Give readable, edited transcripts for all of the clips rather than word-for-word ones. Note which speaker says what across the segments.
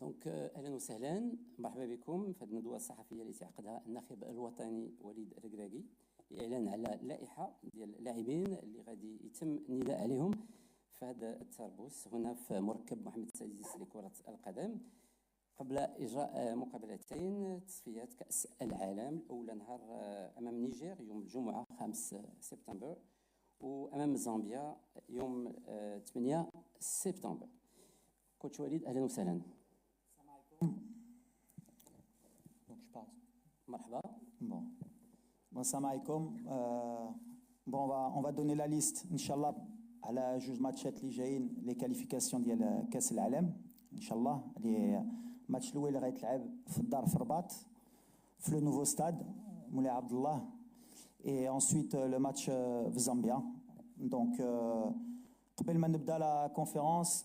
Speaker 1: دونك اهلا وسهلا، مرحبا بكم في هذه الندوه الصحفيه التي عقدها الناخب الوطني وليد الركراكي لاعلان على لائحه ديال اللاعبين اللي غادي يتم النداء عليهم في هذا التربص هنا في مركب محمد السادس لكره القدم قبل اجراء مقابلتين تصفيات كاس العالم. الاولى نهار امام النيجر يوم الجمعه 5 سبتمبر، وامام زامبيا يوم 8 سبتمبر. كوتش وليد اهلا وسهلا.
Speaker 2: Donc je parle.
Speaker 1: مرحبا.
Speaker 2: Bon, salam alaikum. Bon, on va donner la liste, Inch'Allah, à la juge matchette li جايين les qualifications ديال كاس العالم. Inch'Allah, les matchs الاول اللي غيتلعب في الدار في الرباط في لو نوفو ستاد مولاي عبد الله et ensuite le match في زامبيا. Donc قبل ما نبدا la conférence,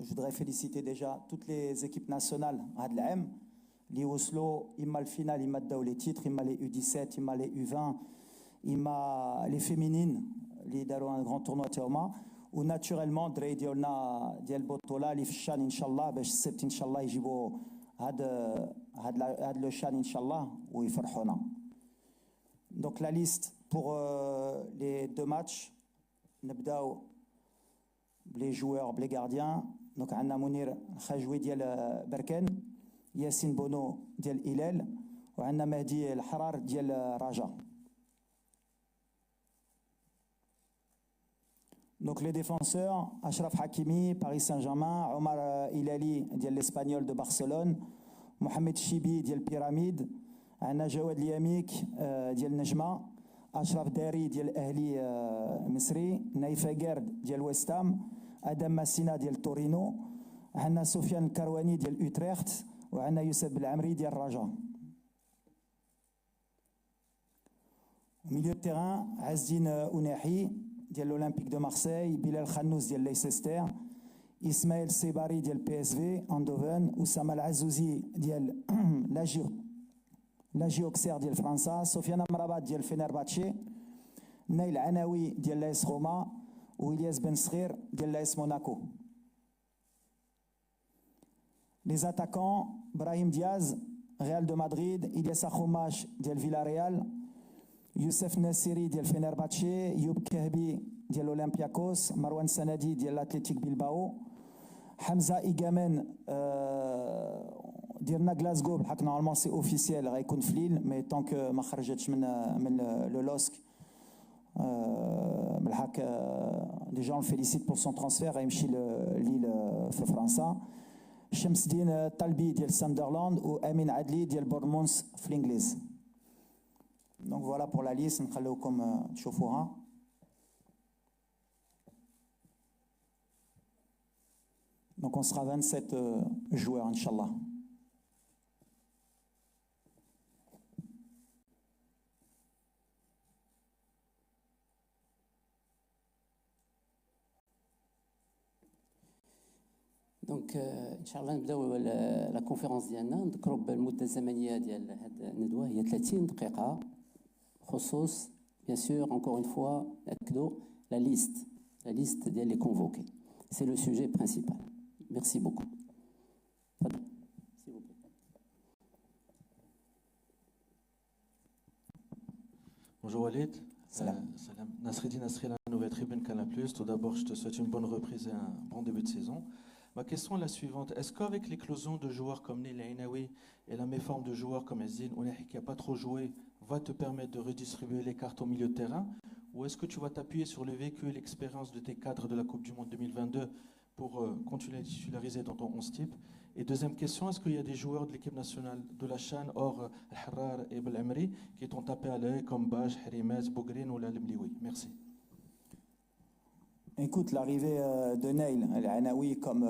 Speaker 2: je voudrais féliciter déjà toutes les équipes nationales هذا العام اللي وصلوا اما الفينال اما داو لي تيتر، اما لي U17 اما لي U20 اما لي فيمينين اللي داروا ان غران تورنوا تاعهما. وناتورالمون الدراري ديالنا ديال البطوله اللي في الشان ان شاء الله باش السبت ان شاء الله يجيبوا هذا لو شان ان شاء الله ويفرحونا. دونك لا ليست بور لي دو ماتش. نبداو بلي جوور بلي غارديان. دونك عندنا منير الخاجوي ديال بركان، ياسين بونو ديال الهلال، وعندنا مهدي الحرار ديال رجاء. Donc les défenseurs, Achraf Hakimi, Paris Saint-Germain, Omar Hilali ديال l'Espagnol de Barcelone, Mohamed Chibi ديال Pyramide, عندنا جواد الياميك ديال نجمة، أشرف داري ديال أهلي مصري، نايف أجارد ديال ويستام، أدم ماسينا ديال تورينو، عندنا سفيان الكرواني ديال أوتريخت، وعندنا يوسف بالعمري ديال الرجاء. ميليو تيران عزدين أوناحي ديال الأولمبيك دو مارسيل، بلال خنوس ديال ليسيستر، إسماعيل سيباري ديال بي اس في اندوفن، أسامة العزوزي ديال لاجي اوكسير ديال فرنسا، سفيان مرابط ديال فينرباتشي، نايل عناوي ديال لايس روما، وإلياس بن صغير ديال لايس موناكو. Les attaquants, Brahim Diaz, Real de Madrid, Ilyas Akhomash ديال فيلاريال، يوسف ناسيري ديال فينرباتشي، يوب كهبي ديال اولمبياكوس، مروان سندي ديال الاتليتيك بيلباو، حمزه ايغامان ديالنا غلاسكو بالحق نورمالمون سي اوفيسيال غيكون في ليل مي طونك ما خرجتش من لو لوسك بالحق ديجا فيليسيت بور سون ترانسفير غيمشي ليل في فرنسا. شمس الدين الطلبي ديال ساندرلاند، وامين عدلي ديال بورمونس في الانجليز. Donc voilà pour la liste, نخليوكم تشوفوها. Donc on sera 27 joueurs Inch'Allah.
Speaker 1: دونك ان شاء الله نبداو لا كونفيرونس ديالنا. نذكروا بالمده الزمنيه ديال هذه الندوه هي 30 دقيقه خصوص bien sûr encore une fois ناكدوا la liste ديال les convoqués. C'est le sujet principal. Merci beaucoup. تفضل s'il vous plaît.
Speaker 3: Bonjour Walid.
Speaker 2: Salam.
Speaker 3: Salam. Nasreddin Nasri, la nouvelle tribune Canal+. Tout d'abord, je te souhaite une bonne reprise et un bon début de saison. Ma question est la suivante. Est-ce qu'avec l'éclosion de joueurs comme Neil Ainaoui et la méforme de joueurs comme Azdine Ounahi qui n'a pas trop joué va te permettre de redistribuer les cartes au milieu de terrain? Ou est-ce que tu vas t'appuyer sur le vécu et l'expérience de tes cadres de la Coupe du Monde 2022 pour continuer à titulariser dans ton 11 type? Et deuxième question, est-ce qu'il y a des joueurs de l'équipe nationale de la Chan hors Al-Harrar et Belhamri qui t'ont tapé à l'œil comme Baj, Harimez, Bougrine ou Lemlioui? Merci.
Speaker 2: Écoute, l'arrivée de Neil Al-Anaoui comme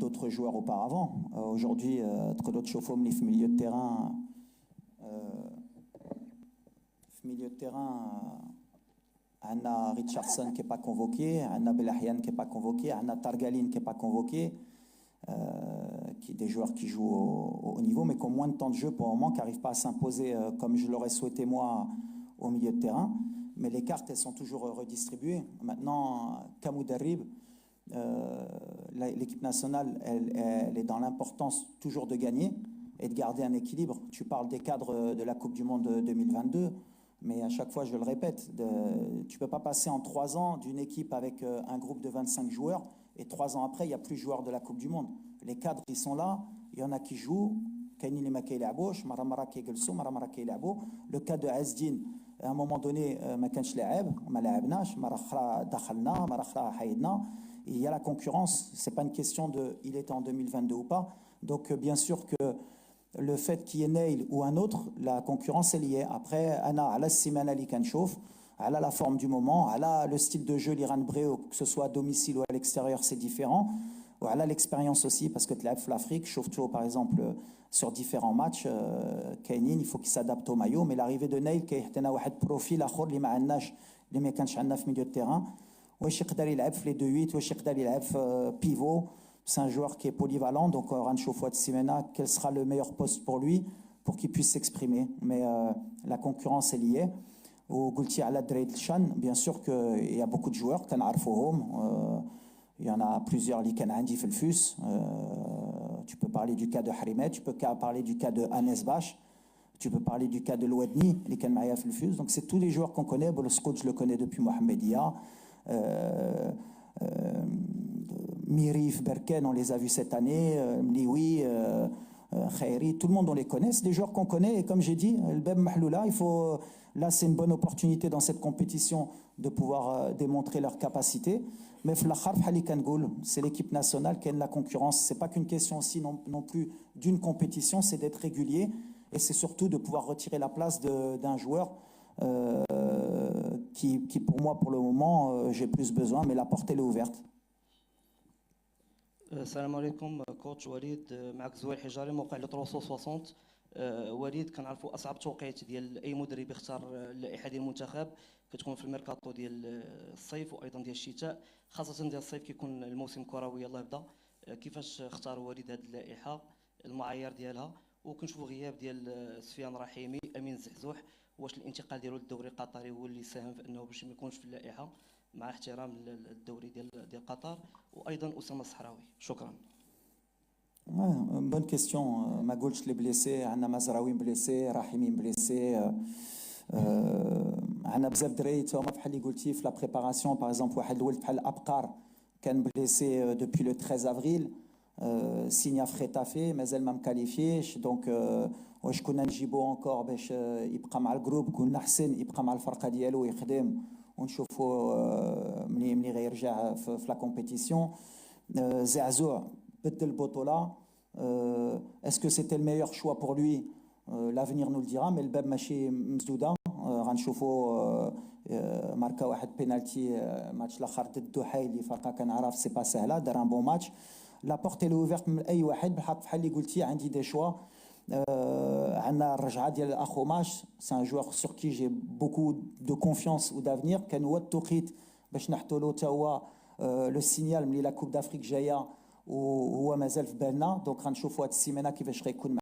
Speaker 2: d'autres joueurs auparavant, aujourd'hui, Tkolot Chofom, le milieu de terrain, Anna Richardson qui n'est pas convoqué, Anna Belahian qui n'est pas convoqué, Anna Targaline qui n'est pas convoqué, qui des joueurs qui jouent au haut niveau mais qui ont moins de temps de jeu pour le moment, qui n'arrivent pas à s'imposer comme je l'aurais souhaité moi au milieu de terrain. Mais les cartes, elles sont toujours redistribuées. Maintenant, Kamoudarib, l'équipe nationale, elle est dans l'importance toujours de gagner et de garder un équilibre. Tu parles des cadres de la Coupe du Monde 2022, mais à chaque fois, je le répète, tu ne peux pas passer en 3 ans d'une équipe avec un groupe de 25 joueurs et 3 ans après, il n'y a plus de joueurs de la Coupe du Monde. Les cadres, ils sont là, il y en a qui jouent, le cas de Azdin, à un moment donné, il y a la concurrence, c'est pas une question de il était en 2022 ou pas. Donc bien sûr que le fait qu'il y ait Neil ou un autre, la concurrence est liée. Après, Anna, à la semaine Ali Kanchouf, à la forme du moment, à le style de jeu, l'Iran Bréo, que ce soit à domicile ou à l'extérieur, c'est différent. Voilà l'expérience aussi, parce que tu l'as fait l'Afrique, Chauffe-Chaud par exemple, sur différents matchs, Kainin, il faut qu'il s'adapte au maillot, mais l'arrivée de Neil, qui est un profil, qui ما عندناش اللي ما كانش عندنا في milieu de terrain, واش يقدر يلعب في les 2-8, واش يقدر يلعب في pivot, c'est un joueur qui est polyvalent, donc Rancho Fouad Simena, quel sera le meilleur poste pour lui, pour qu'il puisse s'exprimer. Mais la concurrence est liée. Au Goulti à la Chan, bien sûr qu'il y a beaucoup de joueurs, il y en a plusieurs qui sont Andi Felfus. Tu peux parler du cas de Harimet, tu peux parler du cas de Anes Bash, tu peux parler du cas de Louadni, les Kanmaïa Felfus. Donc c'est tous les joueurs qu'on connaît. Le Scout, je le connais depuis Mohamedia. Mirif, Berken, on les a vus cette année. Mliwi, Khairi, tout le monde on les connaît. C'est des joueurs qu'on connaît. Et comme j'ai dit, le Beb Mahloula, là c'est une bonne opportunité dans cette compétition de pouvoir démontrer leur capacité. Mais c'est l'équipe nationale qui a la concurrence. Ce n'est pas qu'une question aussi non plus d'une compétition, c'est d'être régulier et c'est surtout de pouvoir retirer la place d'un joueur qui, pour moi, pour le moment, j'ai plus besoin, mais la porte, elle est ouverte.
Speaker 4: السلام عليكم كوتش وليد. معك زويل حجاري موقع لو 360. وليد كنعرفوا اصعب توقيت ديال اي مدرب يختار اللائحه ديال المنتخب كتكون في الميركاتو ديال الصيف وايضا ديال الشتاء، خاصه ديال الصيف كيكون الموسم الكروي يلاه بدا. كيفاش اختار وليد هذه اللائحه، المعايير ديالها؟ وكنشوفوا غياب ديال سفيان رحيمي، امين الزحزوح، واش الانتقال ديالو للدوري القطري هو اللي ساهم في انه باش ما يكونش في اللائحه، مع احترام الدوري ديال قطر، وايضا اسامه الصحراوي؟ شكرا.
Speaker 2: Bonne question. Magouch l'est blessé, Anna Mazraoui blessé, Rahimi blessé. Anna Bzab Drey, Thomas Bhali Goutif, la préparation, par exemple, Wahad Ould Bhal Abkar, qui est blessé depuis le 13 avril. Signa Fretafe, mais elle m'a qualifié. Donc, je connais Jibo encore, il prend mal le groupe, Koun Nahsen, il prend mal le Farqa Diallo, il Khdem. On chauffe Mni Ghayrja في la compétition. Zazou. Est-ce que c'était le meilleur choix pour lui? L'avenir nous le dira, mais le Bab Machi Mzdouda, Ranchoufo marque un penalty match la carte de Doha, il faut qu'on arrête, c'est pas ça là, d'un bon match. La porte est ouverte, أي واحد بحق في حالي قلتي عندي des choix. عندنا الرجعة ديال أخوماش, c'est un joueur sur qui j'ai beaucoup de confiance ou d'avenir. كان هو التوقيت باش نحطوا له تا هو le signal ملي la Coupe d'Afrique جايه وهو مازال في بالنا. دونك غنشوفوا هاد السيمانه كيفاش غيكون